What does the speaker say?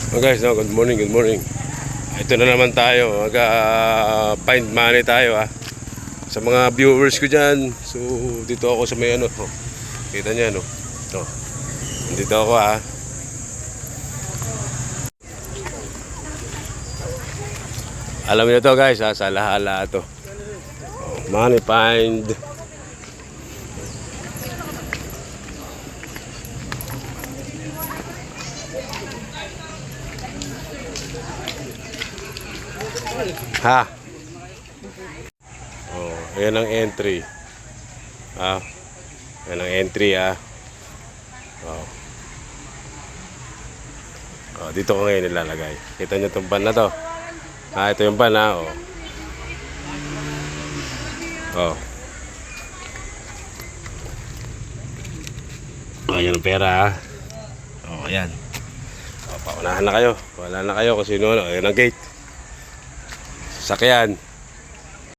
Oh guys, no, good morning, good morning. Ito na naman tayo, find money tayo sa mga viewers ko dyan. So dito ako sa may ano, kita nyo no. Dito ako Alam niyo to guys sa Alahala to. Money find. Ayan ang entry. Ayan ang entry dito ko ngayon nilalagay. Kita nyo itong pan na to. Ito yung pan Ayan ang pera ayan. Paunahan na kayo. Wala na kayo kung sino. Ayan ang gate. Sasakyan.